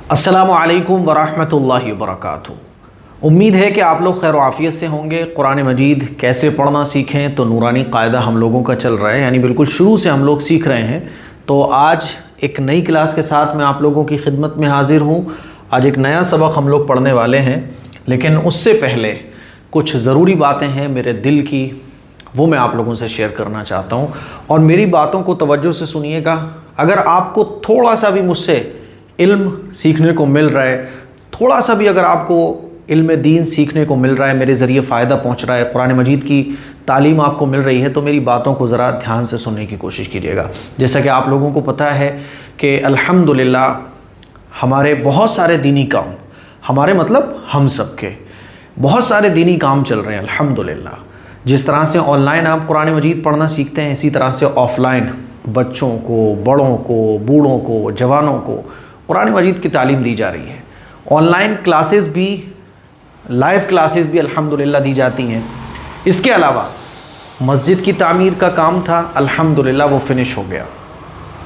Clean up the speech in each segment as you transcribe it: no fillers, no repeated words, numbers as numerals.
अस्सलामुअलैकुम वरहमतुल्लाहि वबरकातुहू। उम्मीद है कि आप लोग खैर आफियत से होंगे। कुरान मजीद कैसे पढ़ना सीखें, तो नूरानी कायदा हम लोगों का चल रहा है, यानी बिल्कुल शुरू से हम लोग सीख रहे हैं। तो आज एक नई क्लास के साथ मैं आप लोगों की खिदमत में हाज़िर हूँ। आज एक नया सबक हम लोग पढ़ने वाले हैं, लेकिन उससे पहले कुछ ज़रूरी बातें हैं मेरे दिल की, वो मैं आप लोगों से शेयर करना चाहता हूँ। और मेरी बातों को तवज्जो से सुनिएगा। अगर आपको थोड़ा सा भी मुझसे इल्म सीखने को मिल रहा है, थोड़ा सा भी अगर आपको इल्म दीन सीखने को मिल रहा है, मेरे ज़रिए फ़ायदा पहुँच रहा है, कुरान मजीद की तालीम आपको मिल रही है, तो मेरी बातों को ज़रा ध्यान से सुनने की कोशिश कीजिएगा। जैसा कि आप लोगों को पता है कि अल्हम्दुलिल्लाह हमारे बहुत सारे दीनी काम, हमारे मतलब हम सब के बहुत सारे दीनी काम चल रहे हैं अल्हम्दुलिल्लाह। जिस तरह से ऑनलाइन आप कुरान मजीद पढ़ना सीखते हैं, इसी तरह से ऑफ़लाइन बच्चों को, बड़ों को, बूढ़ों को, जवानों को कुरान मजीद की तालीम दी जा रही है। ऑनलाइन क्लासेस भी, लाइव क्लासेस भी अल्हम्दुलिल्लाह दी जाती हैं। इसके अलावा मस्जिद की तामीर का काम था, अल्हम्दुलिल्लाह वो फिनिश हो गया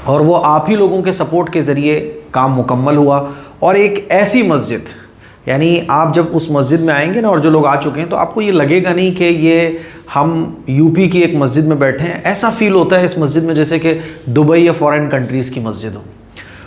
और वो आप ही लोगों के सपोर्ट के ज़रिए काम मुकम्मल हुआ। और एक ऐसी मस्जिद, यानी आप जब उस मस्जिद में आएंगे ना, और जो लोग आ चुके हैं, तो आपको ये लगेगा नहीं कि ये हम यूपी की एक मस्जिद में बैठे हैं। ऐसा फ़ील होता है इस मस्जिद में जैसे कि दुबई या फ़ॉरेन कंट्रीज़ की मस्जिद हो।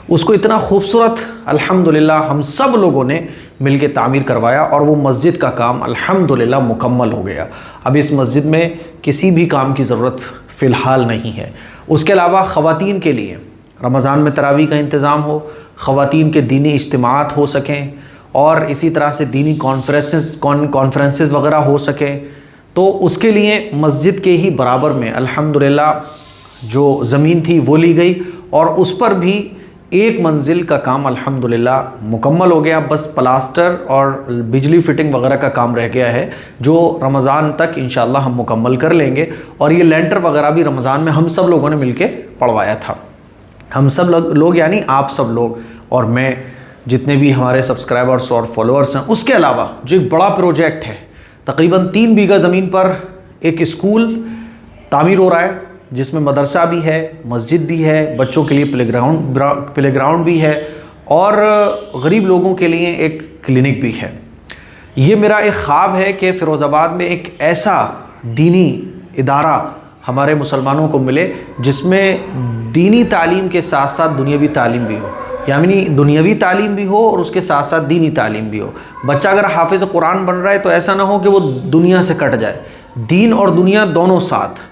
उसको इतना खूबसूरत अल्हम्दुलिल्लाह हम सब लोगों ने मिलके तामीर करवाया और वो मस्जिद का काम अल्हम्दुलिल्लाह मुकम्मल हो गया। अब इस मस्जिद में किसी भी काम की ज़रूरत फ़िलहाल नहीं है। उसके अलावा ख़वातीन के लिए रमज़ान में तरावी का इंतज़ाम हो, ख़वातीन के दीनी इज्तिमात हो सकें और इसी तरह से दीनी कॉन्फ्रेंसेस वग़ैरह हो सकें, तो उसके लिए मस्जिद के ही बराबर में अल्हम्दुलिल्लाह जो ज़मीन थी वो ली गई और उस पर भी एक मंजिल का काम अल्हम्दुलिल्लाह मुकम्मल हो गया। बस प्लास्टर और बिजली फिटिंग वगैरह का काम रह गया है, जो रमज़ान तक इंशाअल्लाह हम मुकम्मल कर लेंगे। और ये लेंटर वगैरह भी रमज़ान में हम सब लोगों ने मिलके पढ़वाया था। हम सब लोग यानी आप सब लोग और मैं, जितने भी हमारे सब्सक्राइबर्स और फॉलोअर्स हैं। उसके अलावा जो एक बड़ा प्रोजेक्ट है, तकरीबन 3 बीघा ज़मीन पर एक स्कूल तामीर हो रहा है, जिसमें मदरसा भी है, मस्जिद भी है, बच्चों के लिए प्लेग्राउंड भी है और गरीब लोगों के लिए एक क्लिनिक भी है। ये मेरा एक ख्वाब है कि फ़िरोज़ाबाद में एक ऐसा दीनी इदारा हमारे मुसलमानों को मिले जिसमें दीनी तालीम के साथ साथ दुनियावी तालीम भी हो, यानी दुनियावी तालीम भी हो और उसके साथ साथ दीनी तालीम भी हो। बच्चा अगर हाफिज़ कुरान बन रहा है तो ऐसा ना हो कि वो दुनिया से कट जाए, दीन और दुनिया दोनों साथ,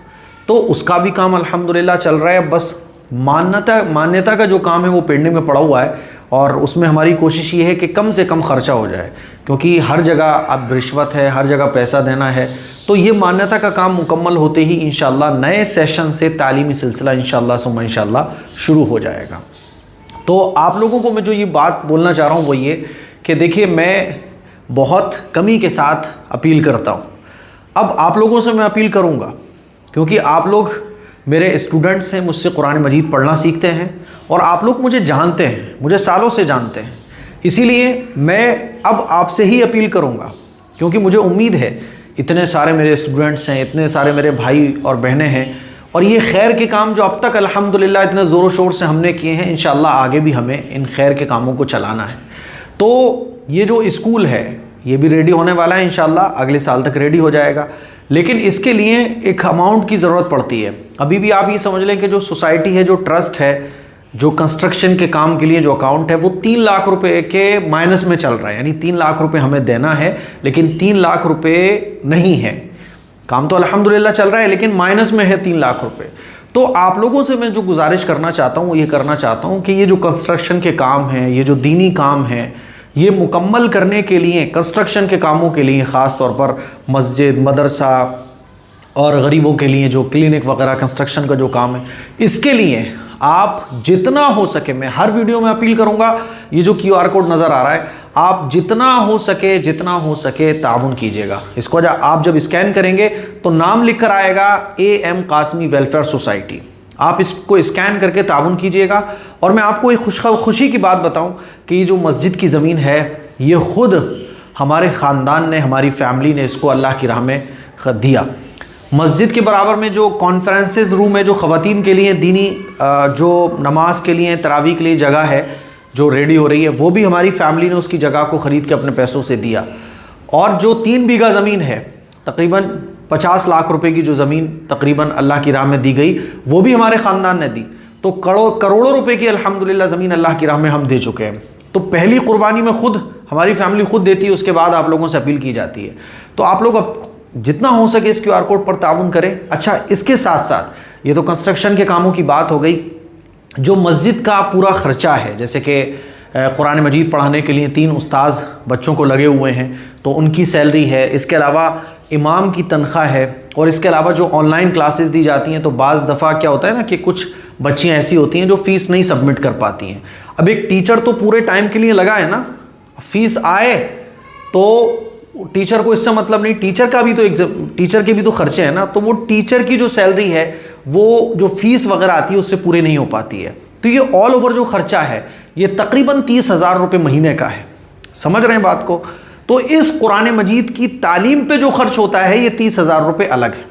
तो उसका भी काम अल्हम्दुलिल्लाह चल रहा है। बस मान्यता का जो काम है वो पेंडिंग में पड़ा हुआ है और उसमें हमारी कोशिश ये है कि कम से कम ख़र्चा हो जाए, क्योंकि हर जगह अब रिश्वत है, हर जगह पैसा देना है। तो ये मान्यता का काम मुकम्मल होते ही इंशाअल्लाह नए सेशन से तालीमी सिलसिला इंशाअल्लाह शुरू हो जाएगा। तो आप लोगों को मैं जो ये बात बोलना चाह रहा हूँ वो ये कि देखिए, मैं बहुत कमी के साथ अपील करता हूँ। अब आप लोगों से मैं अपील करूँगा क्योंकि आप लोग मेरे स्टूडेंट्स हैं, मुझसे कुरान मजीद पढ़ना सीखते हैं और आप लोग मुझे जानते हैं, मुझे सालों से जानते हैं। इसीलिए मैं अब आपसे ही अपील करूँगा, क्योंकि मुझे उम्मीद है इतने सारे मेरे स्टूडेंट्स हैं, इतने सारे मेरे भाई और बहनें हैं, और ये खैर के काम जो अब तक अल्हम्दुलिल्लाह इतने ज़ोरों शोर से हमने किए हैं, इंशाअल्लाह आगे भी हमें इन खैर के कामों को चलाना है। तो ये जो स्कूल है ये भी रेडी होने वाला है, इंशाअल्लाह अगले साल तक रेडी हो जाएगा। लेकिन इसके लिए एक अमाउंट की ज़रूरत पड़ती है। अभी भी आप ये समझ लें कि जो सोसाइटी है, जो ट्रस्ट है, जो कंस्ट्रक्शन के काम के लिए जो अकाउंट है, वो 3 लाख रुपए के माइनस में चल रहा है। यानी 3 लाख रुपए हमें देना है, लेकिन 3 लाख रुपए नहीं है। काम तो अल्हम्दुलिल्लाह चल रहा है, लेकिन माइनस में है 3 लाख रुपए। तो आप लोगों से मैं जो गुजारिश करना चाहता हूँ, ये करना चाहता हूँ कि ये जो कंस्ट्रक्शन के काम हैं, ये जो दीनी काम हैं, ये मुकम्मल करने के लिए, कंस्ट्रक्शन के कामों के लिए, ख़ास तौर पर मस्जिद, मदरसा और गरीबों के लिए जो क्लिनिक वगैरह कंस्ट्रक्शन का जो काम है, इसके लिए आप जितना हो सके, मैं हर वीडियो में अपील करूंगा, ये जो QR कोड नज़र आ रहा है, आप जितना हो सके ताउन कीजिएगा। इसको आप जब स्कैन करेंगे तो नाम लिख कर आएगा AM कासमी वेलफेयर सोसाइटी, आप इसको स्कैन करके ताउन कीजिएगा। और मैं आपको एक खुशी की बात बताऊं कि ये जो मस्जिद की ज़मीन है, ये ख़ुद हमारे ख़ानदान ने, हमारी फैमिली ने इसको अल्लाह की राह में दिया। मस्जिद के बराबर में जो कॉन्फ्रेंसेस रूम है, जो ख़वातीन के लिए दीनी जो नमाज के लिए, तरावी के लिए जगह है, जो रेडी हो रही है, वो भी हमारी फैमिली ने उसकी जगह को ख़रीद के अपने पैसों से दिया। और जो 3 बीघा ज़मीन है, तकरीबन 50 लाख रुपए की जो ज़मीन तकरीबन अल्लाह की राह में दी गई, वो भी हमारे ख़ानदान ने दी। तो करोड़ों रुपए की अल्हम्दुलिल्लाह ज़मीन अल्लाह की राह में हम दे चुके हैं। तो पहली कुर्बानी में खुद हमारी फैमिली खुद देती है, उसके बाद आप लोगों से अपील की जाती है। तो आप लोग अब जितना हो सके इस QR कोड पर ताउन करें। अच्छा, इसके साथ साथ ये तो कंस्ट्रक्शन के कामों की बात हो गई। जो मस्जिद का पूरा ख़र्चा है, जैसे कि कुरान मजीद पढ़ाने के लिए 3 उस्ताद बच्चों को लगे हुए हैं, तो उनकी सैलरी है, इसके अलावा इमाम की तनख्वाह है, और इसके अलावा जो ऑनलाइन क्लासेस दी जाती हैं, तो बाज़ दफ़ा क्या होता है ना कि कुछ बच्चियाँ ऐसी होती हैं जो फ़ीस नहीं सबमिट कर पाती हैं। अब एक टीचर तो पूरे टाइम के लिए लगा है ना, फ़ीस आए तो टीचर को इससे मतलब नहीं, टीचर का भी तो टीचर के भी तो खर्चे हैं ना, तो वो टीचर की जो सैलरी है वो जो फ़ीस वगैरह आती है उससे पूरी नहीं हो पाती है। तो ये ऑल ओवर जो खर्चा है ये तकरीबन 30,000 रुपये महीने का है। समझ रहे हैं बात को? तो इस कुरान मजीद की तालीम पे जो खर्च होता है ये 30,000 रुपये अलग है।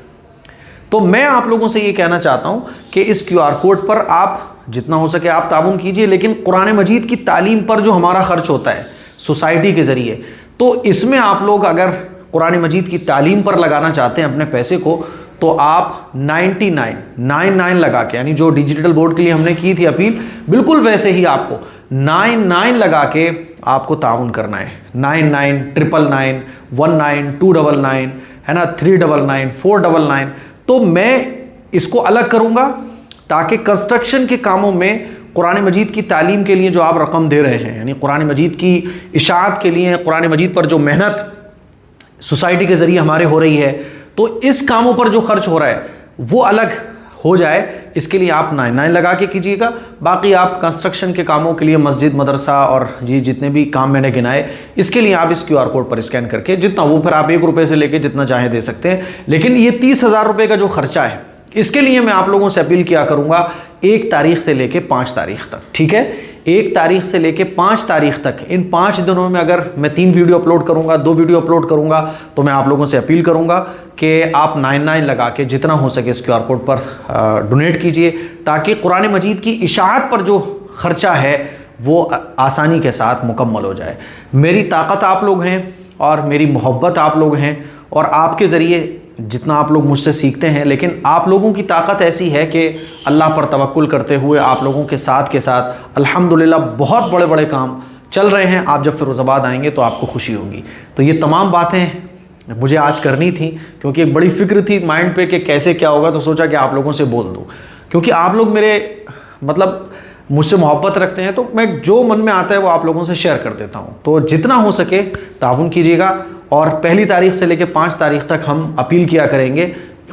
तो मैं आप लोगों से ये कहना चाहता हूँ कि इस QR कोड पर आप जितना हो सके आप ताउन कीजिए, लेकिन कुरान मजीद की तालीम पर जो हमारा खर्च होता है सोसाइटी के ज़रिए, तो इसमें आप लोग अगर कुरान मजीद की तालीम पर लगाना चाहते हैं अपने पैसे को, तो आप 99 लगा के, यानी जो डिजिटल बोर्ड के लिए हमने की थी अपील, बिल्कुल वैसे ही आपको 99 लगा के आपको ताउन करना है। 99 999 19 299 है ना, 399 499। तो मैं इसको अलग करूँगा ताकि कंस्ट्रक्शन के कामों में कुरान मजीद की तालीम के लिए जो आप रकम दे रहे हैं, यानी कुरान मजीद की इशाअत के लिए, कुरान मजीद पर जो मेहनत सोसाइटी के ज़रिए हमारे हो रही है, तो इस कामों पर जो खर्च हो रहा है वो अलग हो जाए। इसके लिए आप 99 लगा के कीजिएगा। बाकी आप कंस्ट्रक्शन के कामों के लिए मस्जिद, मदरसा और जी जितने भी काम मैंने गिनाए, इसके लिए आप इस QR कोड पर स्कैन करके जितना, वो फिर आप 1 रुपये से लेके जितना चाहे दे सकते हैं। लेकिन ये 30,000 रुपये का जो खर्चा है, इसके लिए मैं आप लोगों से अपील किया करूँगा 1 तारीख से लेके 5 तारीख तक, ठीक है? 1 तारीख से लेके 5 तारीख तक, इन 5 दिनों में अगर मैं 3 वीडियो अपलोड करूँगा, 2 वीडियो अपलोड करूँगा, तो मैं आप लोगों से अपील करूँगा कि आप 99 लगा के जितना हो सके इस QR कोड पर डोनेट कीजिए, ताकि कुरान मजीद की इशाअत पर जो खर्चा है वो आसानी के साथ मुकम्मल हो जाए। मेरी ताकत आप लोग हैं और मेरी मोहब्बत आप लोग हैं, और आपके ज़रिए जितना आप लोग मुझसे सीखते हैं, लेकिन आप लोगों की ताकत ऐसी है कि अल्लाह पर तवक्कुल करते हुए आप लोगों के साथ अल्हम्दुलिल्लाह बहुत बड़े बड़े काम चल रहे हैं। आप जब फिरोज़ाबाद आएंगे तो आपको खुशी होगी। तो ये तमाम बातें मुझे आज करनी थी, क्योंकि एक बड़ी फ़िक्र थी माइंड पे कि कैसे क्या होगा, तो सोचा कि आप लोगों से बोल दूँ, क्योंकि आप लोग मेरे मतलब मुझसे मोहब्बत रखते हैं, तो मैं जो मन में आता है वो आप लोगों से शेयर कर देता हूँ। तो जितना हो सके ताउन कीजिएगा, और 1 तारीख से लेकर 5 तारीख तक हम अपील किया करेंगे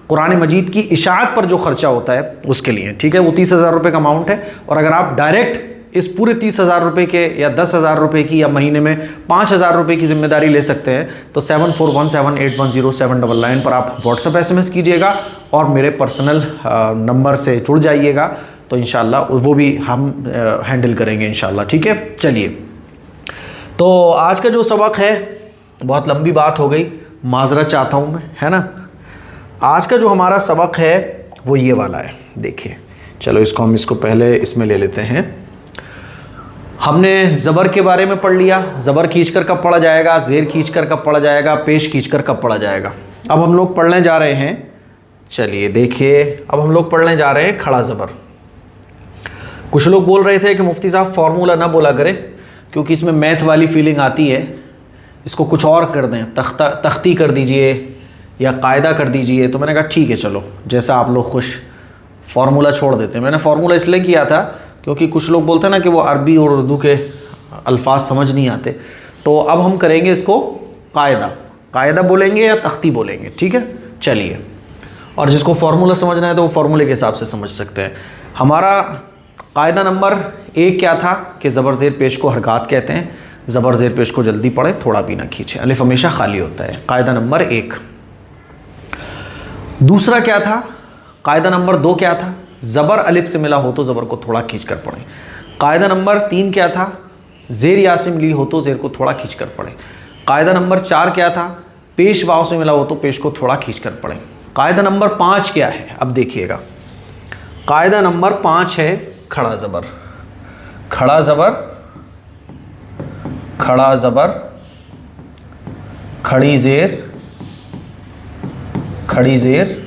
कुरान मजीद की इशाअत पर जो खर्चा होता है उसके लिए, ठीक है? वो 30,000 रुपये का अमाउंट है। और अगर आप डायरेक्ट इस पूरे 30,000 रुपये के या 10,000 रुपये की या महीने में 5,000 रुपये की जिम्मेदारी ले सकते हैं, तो 7417810799 पर आप व्हाट्सएप SMS कीजिएगा और मेरे पर्सनल नंबर से जुड़ जाइएगा, तो इंशाल्लाह वो भी हम हैंडल करेंगे इंशाल्लाह, ठीक है? चलिए, तो आज का जो सबक है, बहुत लंबी बात हो गई, माजरत चाहता हूँ मैं, है ना? आज का जो हमारा सबक है वो ये वाला है। देखिए, चलो इसको पहले इसमें ले लेते हैं। हमने ज़बर के बारे में पढ़ लिया, ज़बर खींचकर कब पढ़ा जाएगा, ज़ेर खींचकर कब पढ़ा जाएगा, पेश खींचकर कब पढ़ा जाएगा। अब हम लोग पढ़ने जा रहे हैं, चलिए देखिए, अब हम लोग पढ़ने जा रहे हैं खड़ा ज़बर। कुछ लोग बोल रहे थे कि मुफ्ती साहब फार्मूला ना बोला करें क्योंकि इसमें मैथ वाली फीलिंग आती है, इसको कुछ और कर दें, तख्ती कर दीजिए या कायदा कर दीजिए। तो मैंने कहा ठीक है, चलो जैसा आप लोग खुश, फार्मूला छोड़ देते हैं। मैंने फार्मूला इसलिए किया था क्योंकि कुछ लोग बोलते हैं ना कि वो अरबी और उर्दू के अल्फाज समझ नहीं आते, तो अब हम करेंगे इसको कायदा बोलेंगे या तख्ती बोलेंगे, ठीक है? चलिए, और जिसको फार्मूला समझना है तो वो फार्मूले के हिसाब से समझ सकते हैं। हमारा कायदा नंबर 1 क्या था कि ज़बर ज़ेर पेश को हरकत कहते हैं। ज़बर ज़ेर पेश को जल्दी पढ़ें, थोड़ा भी ना खींचें, अलिफ हमेशा खाली होता है। कायदा नंबर 1। दूसरा क्या था? कायदा नंबर 2 क्या था? ज़बर अलिफ से मिला हो तो ज़बर को थोड़ा खींच कर पढ़ें। कायदा नंबर 3 क्या था? ज़ेर या से मिली हो तो ज़ेर को थोड़ा खींच कर पढ़ें। कायदा नंबर 4 क्या था? पेश वाव से मिला हो तो पेश को थोड़ा खींच कर पढ़ें। कायदा नंबर 5 क्या है? अब देखिएगा, कायदा नंबर 5 है खड़ा ज़बर। खड़ा ज़बर खड़ा ज़बर खड़ी ज़ेर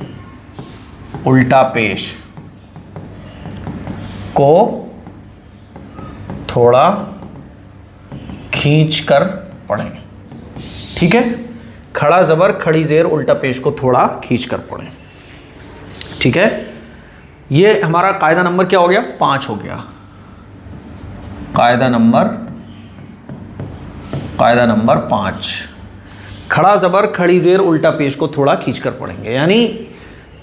उल्टा पेश को थोड़ा खींच कर पढ़ें। ठीक है, खड़ा ज़बर खड़ी ज़ेर उल्टा पेश को थोड़ा खींच कर पढ़ें। ठीक है, ये हमारा कायदा नंबर क्या हो गया? 5 हो गया। कायदा नंबर 5, खड़ा ज़बर खड़ी ज़ेर उल्टा पेश को थोड़ा खींच कर पढ़ेंगे। यानी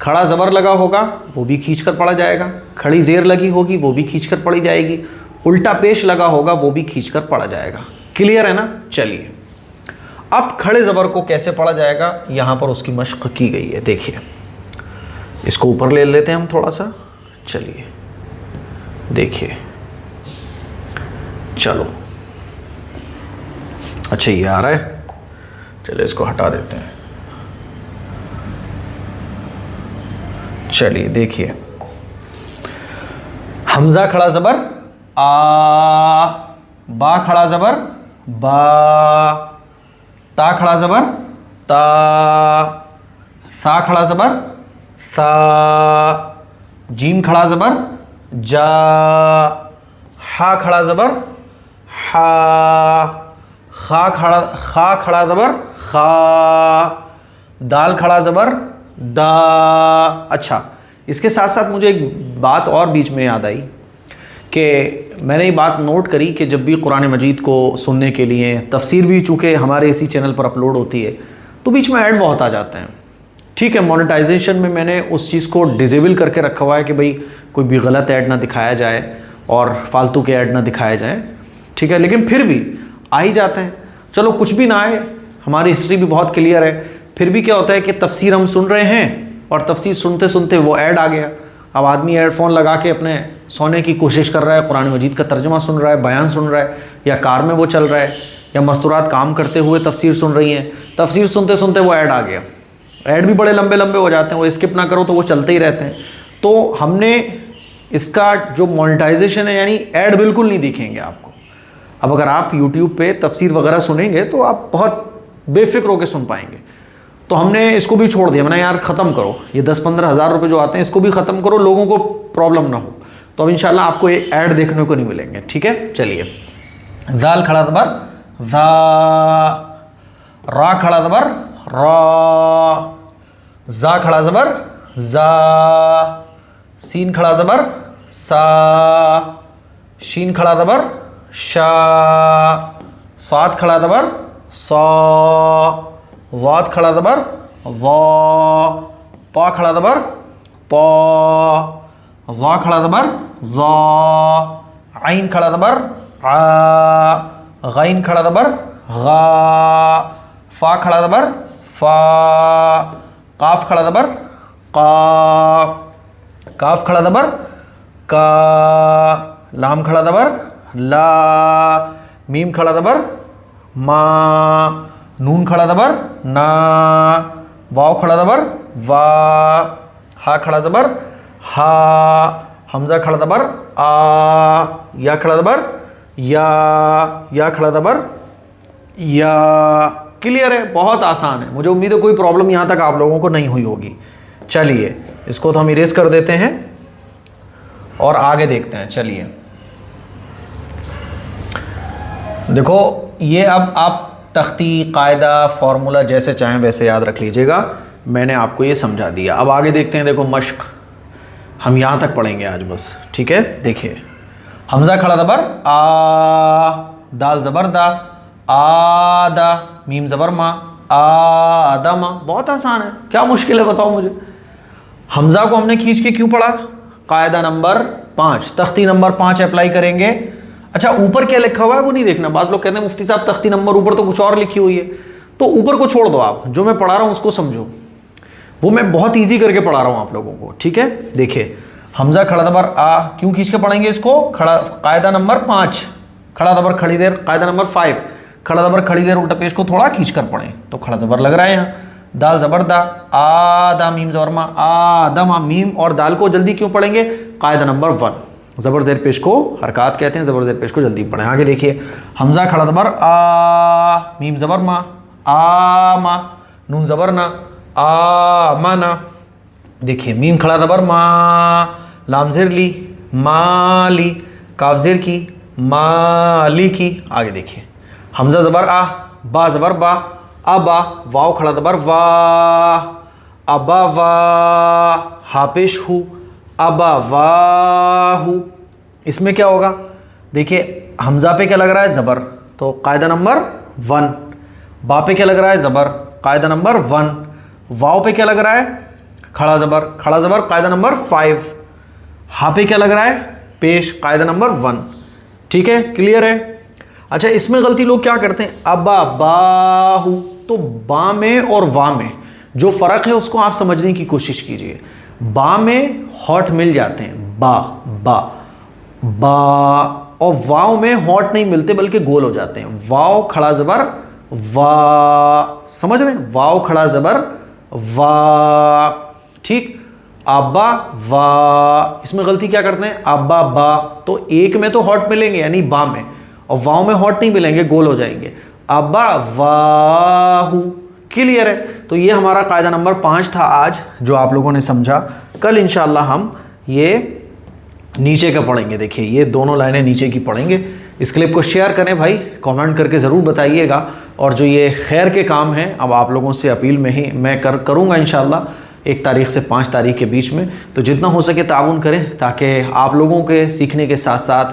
खड़ा ज़बर लगा होगा वो भी खींच कर पढ़ा जाएगा, खड़ी ज़ेर लगी होगी वो भी खींच कर पढ़ी जाएगी, उल्टा पेश लगा होगा वो भी खींच कर पढ़ा जाएगा। क्लियर है ना? चलिए, अब खड़े ज़बर को कैसे पढ़ा जाएगा यहाँ पर उसकी मशक़ की गई है। देखिए, इसको ऊपर ले लेते हैं हम थोड़ा सा। चलिए देखिए, चलो अच्छा ये आ रहा है, चलिए इसको हटा देते हैं। चलिए देखिए, हमज़ा खड़ा ज़बर आ, बा खड़ा ज़बर बा, ता खड़ा ज़बर ता, सा खड़ा ज़बर सा, जीम खड़ा ज़बर जा, हा खड़ा ज़बर हा, खा खड़ा ज़बर खा, दाल खड़ा ज़बर दा। अच्छा, इसके साथ साथ मुझे एक बात और बीच में याद आई कि मैंने ये बात नोट करी कि जब भी कुरान मजीद को सुनने के लिए तफसीर भी चूँकि हमारे इसी चैनल पर अपलोड होती है तो बीच में ऐड बहुत आ जाते हैं। ठीक है, मोनेटाइजेशन में मैंने उस चीज़ को डिसेबल करके रखा हुआ है कि भाई कोई भी गलत ऐड ना दिखाया जाए और फालतू के ऐड ना दिखाए जाएँ। ठीक है, लेकिन फिर भी आ ही जाते हैं। चलो कुछ भी ना आए, हमारी हिस्ट्री भी बहुत क्लियर है, फिर भी क्या होता है कि तफसीर हम सुन रहे हैं और तफसीर सुनते सुनते वो ऐड आ गया। अब आदमी एयरफोन लगा के अपने सोने की कोशिश कर रहा है, कुरान मजीद का तर्जुमा सुन रहा है, बयान सुन रहा है, या कार में वो चल रहा है, या मस्तूरात काम करते हुए तफसीर सुन रही हैं, तफसीर सुनते सुनते वो ऐड आ गया। ऐड भी बड़े लंबे लंबे हो जाते हैं, वो स्किप ना करो तो वो चलते ही रहते हैं। तो हमने इसका जो मोनेटाइजेशन है, यानी ऐड बिल्कुल नहीं दिखेंगे आपको। अब अगर आप YouTube पे तफसीर वगैरह सुनेंगे तो आप बहुत बेफिक्र होकर सुन पाएंगे। तो हमने इसको भी छोड़ दिया, मैंने यार ख़त्म करो, ये 10-15 हज़ार रुपये जो आते हैं इसको भी ख़त्म करो, लोगों को प्रॉब्लम ना हो। तो अब इंशाल्लाह आपको ये ऐड देखने को नहीं मिलेंगे। ठीक है, चलिए, ज़ाल खड़ा ज़बर ज़ा, रा खड़ा ज़बर रा, ज़ा खड़ा ज़बर ज़ा, सीन खड़ा ज़बर सा, शीन खड़ा ज़बर शा, सात खड़ा ज़बर सा, ज़ात खड़ा ज़बर ज़ा, ता खड़ा ज़बर ता, ज़ा खड़ा ज़बर ज़ा, आइन खड़ा ज़बर आ, गाइन खड़ा ज़बर गा, फा खड़ा ज़बर फा, काफ खड़ा ज़बर का, काफ खड़ा ज़बर का, लाम खड़ा ज़बर ला, मीम खड़ा ज़बर मा, नून खड़ा ज़बर ना, वाव खड़ा ज़बर वा, हा खड़ा ज़बर हा, हमज़ा खड़ा ज़बर आ, या खड़ा ज़बर या खड़ा ज़बर या। क्लियर है? बहुत आसान है। मुझे उम्मीद है कोई प्रॉब्लम यहाँ तक आप लोगों को नहीं हुई होगी। चलिए, इसको तो हम इरेज कर देते हैं और आगे देखते हैं। चलिए देखो, ये अब आप तख्ती, कायदा, फार्मूला जैसे चाहें वैसे याद रख लीजिएगा। मैंने आपको ये समझा दिया। अब आगे देखते हैं। देखो, मश्क हम यहाँ तक पढ़ेंगे आज बस। ठीक है, देखिए, हमज़ा खड़ा ज़बर आ, दाल ज़बर दा, आदा, मीम ज़बर मा, आदमा। बहुत आसान है, क्या मुश्किल है बताओ मुझे। हमज़ा को हमने खींच के क्यों पढ़ा? कायदा नंबर 5, तख्ती नंबर 5 अप्लाई करेंगे। अच्छा, ऊपर क्या लिखा हुआ है वो नहीं देखना। बाज़ लोग कहते हैं मुफ्ती साहब तख्ती नंबर ऊपर तो कुछ और लिखी हुई है, तो ऊपर को छोड़ दो, आप जो मैं पढ़ा रहा हूँ उसको समझो। वो मैं बहुत ईजी करके पढ़ा रहा हूँ आप लोगों को। ठीक है, देखिए, हमज़ा खड़ा ज़बर आ, क्यों खींच के पढ़ेंगे इसको? खड़ा, कायदा नंबर 5, खड़ा ज़बर खड़ी देर, कायदा नंबर 5, खड़ा ज़बर खड़ी देर उल्टा पेश को थोड़ा खींच कर पढ़ें, तो खड़ा ज़बर लग रहा है यहाँ। दाल ज़बर दा, आदा, मीम ज़बर मा, आदमा। मीम और दाल को जल्दी क्यों पढ़ेंगे? कायदा नंबर 1। ज़बर ज़ेर पेश को हरकत कहते हैं, ज़बर ज़ेर पेश को जल्दी पढ़ें। आगे देखिए, हमज़ा खड़ा ज़बर आ, मीम ज़बर मा, आ मा, नून ज़बर ना, आ माना। देखिए मीम खड़ा ज़बर मा, लाम ज़ेर ली, माली, काफ ज़ेर की, माली की। आगे देखिए, हमज़ा ज़बर आ, बा ज़बर बा, अबा, वाव खड़ा ज़बर वा, अबा वा, हा पेश हु, अबा वाहू। इसमें क्या होगा, देखिए हमज़ा पे क्या लग रहा है ज़बर, तो कायदा नंबर 1। बा पे क्या लग रहा है ज़बर, कायदा नंबर 1। वाव पे क्या लग रहा है खड़ा ज़बर, खड़ा ज़बर कायदा नंबर 5। हा पे क्या लग रहा है पेश, कायदा नंबर 1। ठीक है, क्लियर है। अच्छा, इसमें गलती लोग क्या करते हैं, अबा बाहू, तो बा में और वा में जो फ़र्क है उसको आप समझने की कोशिश कीजिए। बा में हॉट मिल जाते हैं, बा बा बा, और वाव में हॉट नहीं मिलते बल्कि गोल हो जाते हैं। वाव खड़ा ज़बर वा, समझ रहे हैं, वाव खड़ा ज़बर वा। ठीक, अब्बा वा, इसमें गलती क्या करते हैं, अब्बा बा, तो एक में तो हॉट मिलेंगे यानी बा में, और वाव में हॉट नहीं मिलेंगे, गोल हो जाएंगे। अब्बा वाहू, क्लियर है। तो ये हमारा कायदा नंबर 5 था आज, जो आप लोगों ने समझा। कल इंशाअल्लाह हम ये नीचे का पढ़ेंगे। देखिए ये दोनों लाइनें नीचे की पढ़ेंगे। इस क्लिप को शेयर करें भाई, कमेंट करके ज़रूर बताइएगा। और जो ये खैर के काम हैं, अब आप लोगों से अपील में ही मैं करूँगा इंशाअल्लाह 1 तारीख से 5 तारीख के बीच में। तो जितना हो सके ताउन करें, ताकि आप लोगों के सीखने के साथ साथ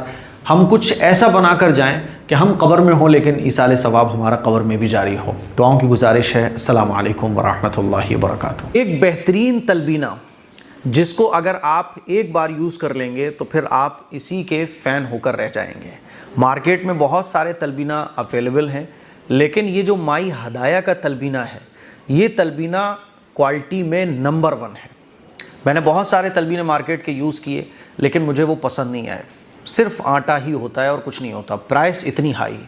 हम कुछ ऐसा बना कर जाएँ कि हम कब्र में हो लेकिन ईसाले सवाब हमारा कब्र में भी जारी हो। दुआओं की गुजारिश है। अस्सलामु अलैकुम वरहमतुल्लाहि वबरकातुहू। एक बेहतरीन तलबीना जिसको अगर आप एक बार यूज़ कर लेंगे तो फिर आप इसी के फ़ैन होकर रह जाएंगे। मार्केट में बहुत सारे तलबीना अवेलेबल हैं, लेकिन ये जो माई हदाया का तलबीना है, ये तलबीना क्वालिटी में नंबर 1 है। मैंने बहुत सारे तलबीने मार्केट के यूज़ किए, लेकिन मुझे वो पसंद नहीं आए। सिर्फ आटा ही होता है और कुछ नहीं होता, प्राइस इतनी हाई।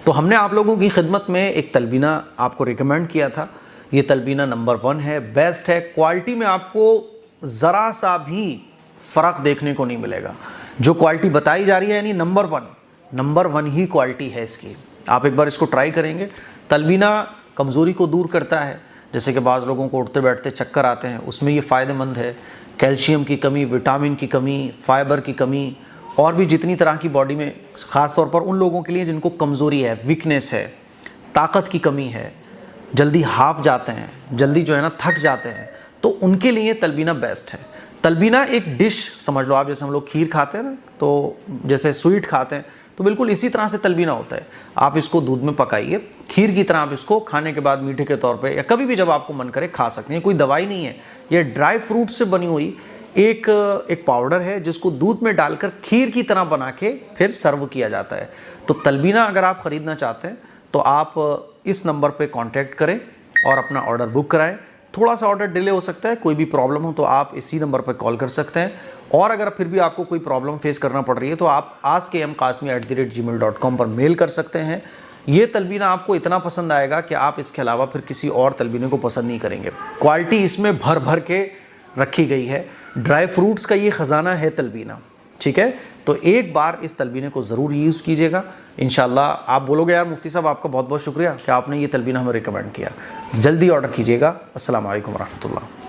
तो हमने आप लोगों की खिदमत में एक तलबीना आपको रिकमेंड किया था। ये तलबीना नंबर 1 है, बेस्ट है। क्वालिटी में आपको ज़रा सा भी फ़र्क देखने को नहीं मिलेगा। जो क्वालिटी बताई जा रही है यानी नंबर 1 ही क्वालिटी है इसकी। आप एक बार इसको ट्राई करेंगे। तलबीना कमज़ोरी को दूर करता है, जैसे कि बाज़ लोगों को उठते बैठते चक्कर आते हैं, उसमें ये फ़ायदेमंद है। कैल्शियम की कमी, विटामिन की कमी, फ़ाइबर की कमी, और भी जितनी तरह की बॉडी में, ख़ास तौर पर उन लोगों के लिए जिनको कमज़ोरी है, वीकनेस है, ताकत की कमी है, जल्दी हाफ जाते हैं, जल्दी जो है ना थक जाते हैं, तो उनके लिए तलबीना बेस्ट है। तलबीना एक डिश समझ लो आप, जैसे हम लोग खीर खाते हैं ना, तो जैसे स्वीट खाते हैं, तो बिल्कुल इसी तरह से तलबीना होता है। आप इसको दूध में पकाइए, खीर की तरह आप इसको खाने के बाद मीठे के तौर पे या कभी भी जब आपको मन करे खा सकते हैं। कोई दवाई नहीं है, ये ड्राई फ्रूट से बनी हुई एक पाउडर है जिसको दूध में डालकर खीर की तरह बना के फिर सर्व किया जाता है। तो तलबीना अगर आप ख़रीदना चाहते हैं तो आप इस नंबर पे कांटेक्ट करें और अपना ऑर्डर बुक कराएं। थोड़ा सा ऑर्डर डिले हो सकता है, कोई भी प्रॉब्लम हो तो आप इसी नंबर पर कॉल कर सकते हैं। और अगर फिर भी आपको कोई प्रॉब्लम फेस करना पड़ रही है तो आप askmqasmi@gmail.com पर मेल कर सकते हैं। ये तलबीना आपको इतना पसंद आएगा कि आप इसके अलावा फिर किसी और तलबीने को पसंद नहीं करेंगे। क्वालिटी इसमें भर भर के रखी गई है। ड्राई फ्रूट्स का ये ख़जाना है तलबीना, ठीक है। तो एक बार इस तलबीने को ज़रूर यूज़ कीजिएगा, इंशाल्लाह आप बोलोगे यार मुफ्ती साहब आपका बहुत बहुत शुक्रिया कि आपने ये तलबीना हमें रिकमेंड किया। जल्दी ऑर्डर कीजिएगा। अस्सलाम वालेकुम रहमतुल्लाह।